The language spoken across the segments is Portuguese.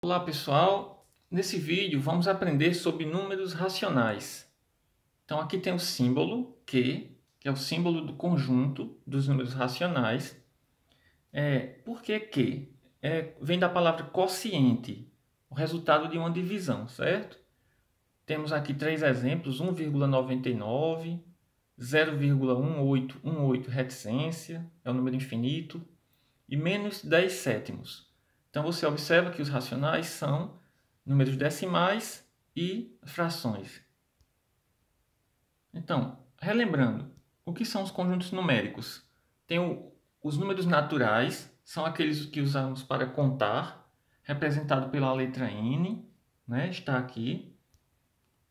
Olá pessoal, nesse vídeo vamos aprender sobre números racionais. Então aqui tem o símbolo Q, que é o símbolo do conjunto dos números racionais. Por que Q? Vem da palavra quociente, o resultado de uma divisão, certo? Temos aqui três exemplos: 1,99, 0,1818 reticência, é um número infinito, e menos 10 sétimos. Então você observa que os racionais são números decimais e frações. Então, relembrando, o que são os conjuntos numéricos? Os números naturais, são aqueles que usamos para contar, representado pela letra N, né? Está aqui.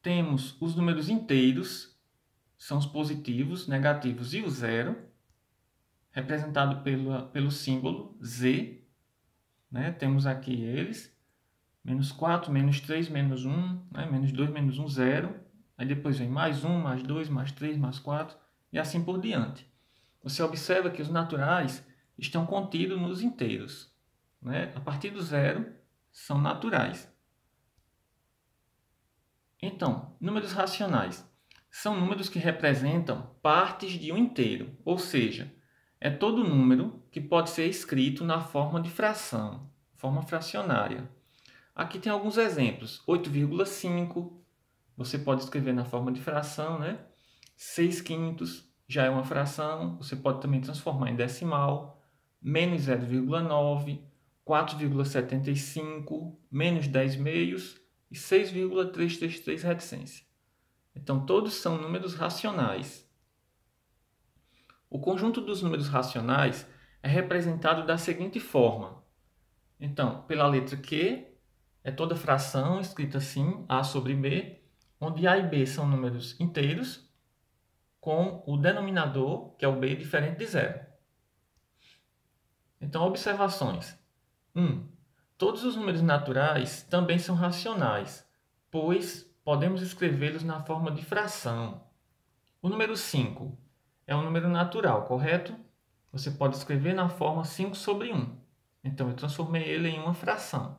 Temos os números inteiros, são os positivos, negativos e o zero, representado pelo símbolo Z, né? Temos aqui eles. Menos 4, menos 3, menos 1, né? Menos 2, menos 1, 0. Aí depois vem mais 1, mais 2, mais 3, mais 4 e assim por diante. Você observa que os naturais estão contidos nos inteiros, né? A partir do zero são naturais. Então, números racionais são números que representam partes de um inteiro, ou seja, é todo número que pode ser escrito na forma de fração, forma fracionária. Aqui tem alguns exemplos. 8,5, você pode escrever na forma de fração, né? 6 quintos já é uma fração, você pode também transformar em decimal. Menos 0,9, 4,75, menos 10 meios e 6,333 reticência. Então, todos são números racionais. O conjunto dos números racionais é representado da seguinte forma. Então, pela letra Q, é toda fração escrita assim, A sobre B, onde A e B são números inteiros, com o denominador, que é o B, diferente de zero. Então, observações. 1. Todos os números naturais também são racionais, pois podemos escrevê-los na forma de fração. O número 5 é um número natural, correto? Você pode escrever na forma 5 sobre 1. Então, eu transformei ele em uma fração.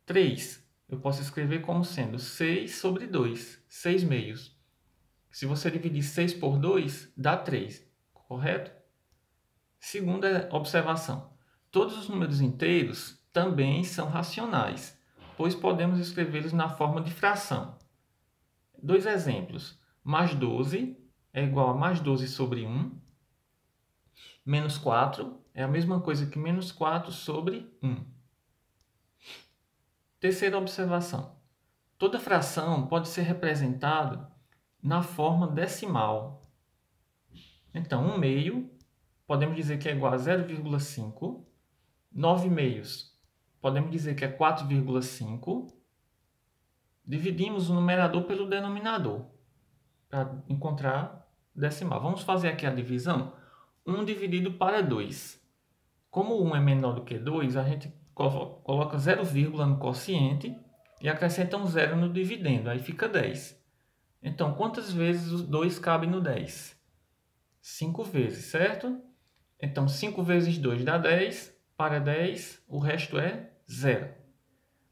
3, eu posso escrever como sendo 6 sobre 2, 6 meios. Se você dividir 6 por 2, dá 3, correto? Segunda observação. Todos os números inteiros também são racionais, pois podemos escrevê-los na forma de fração. Dois exemplos. Mais 12 é igual a mais 12 sobre 1. Menos 4 é a mesma coisa que menos 4 sobre 1. Terceira observação. Toda fração pode ser representada na forma decimal. Então, 1 meio, podemos dizer que é igual a 0,5. 9 meios, podemos dizer que é 4,5. Dividimos o numerador pelo denominador, para encontrar decimal. Vamos fazer aqui a divisão. 1 dividido para 2. Como 1 é menor do que 2, a gente coloca 0, no quociente e acrescenta um 0 no dividendo. Aí fica 10. Então, quantas vezes o 2 cabe no 10? 5 vezes, certo? Então, 5 vezes 2 dá 10. Para 10, o resto é 0.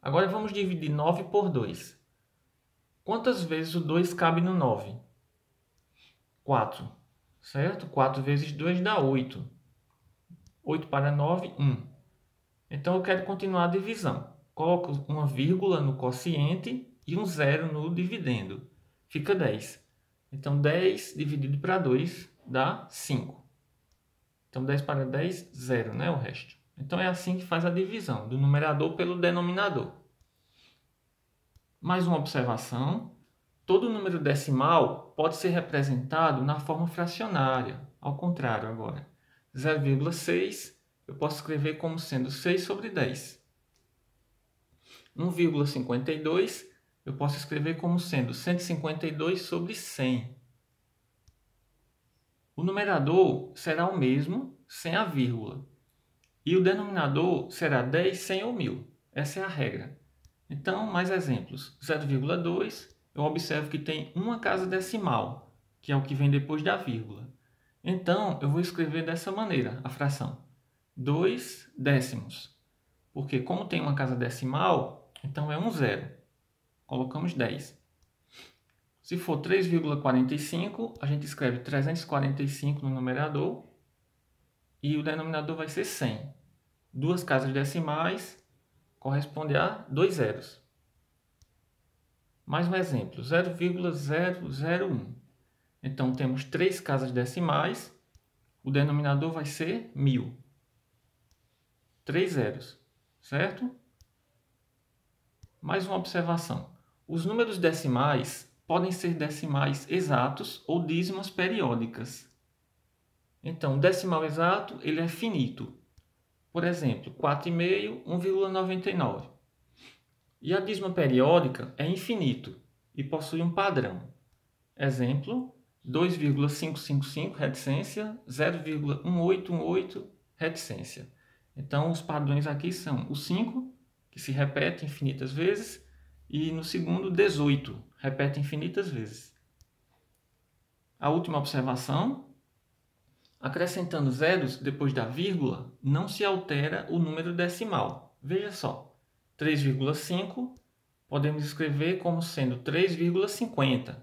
Agora, vamos dividir 9 por 2. Quantas vezes o 2 cabe no 9? 4, certo? 4 vezes 2 dá 8. 8 para 9, 1. Então, eu quero continuar a divisão. Coloco uma vírgula no quociente e um 0 no dividendo. Fica 10. Então, 10 dividido para 2 dá 5. Então, 10 para 10, 0, né? O resto. Então, é assim que faz a divisão do numerador pelo denominador. Mais uma observação. Todo número decimal pode ser representado na forma fracionária. Ao contrário agora. 0,6 eu posso escrever como sendo 6 sobre 10. 1,52 eu posso escrever como sendo 152 sobre 100. O numerador será o mesmo sem a vírgula. E o denominador será 10, 100 ou 1000. Essa é a regra. Então, mais exemplos. 0,2, eu observo que tem uma casa decimal, que é o que vem depois da vírgula. Então, eu vou escrever dessa maneira a fração. 2 décimos. porque como tem uma casa decimal, então é um zero. Colocamos 10. Se for 3,45, a gente escreve 345 no numerador e o denominador vai ser 100. Duas casas decimais corresponde a 2 zeros. Mais um exemplo, 0,001. Então, temos 3 casas decimais, o denominador vai ser 1000. 3 zeros, certo? Mais uma observação. Os números decimais podem ser decimais exatos ou dízimas periódicas. Então, o decimal exato ele é finito. Por exemplo, 4,5, 1,99. E a dízima periódica é infinito e possui um padrão. Exemplo, 2,555 reticência, 0,1818 reticência. Então, os padrões aqui são o 5, que se repete infinitas vezes, e no segundo, 18, repete infinitas vezes. A última observação, acrescentando zeros depois da vírgula, não se altera o número decimal. Veja só, 3,5 podemos escrever como sendo 3,50.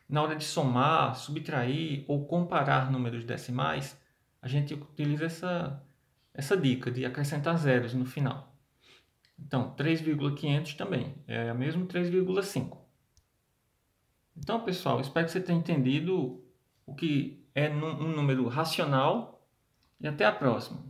Na hora de somar, subtrair ou comparar números decimais, a gente utiliza essa dica de acrescentar zeros no final. Então, 3,500 também é o mesmo 3,5. Então, pessoal, espero que você tenha entendido o que é um número racional e até a próxima.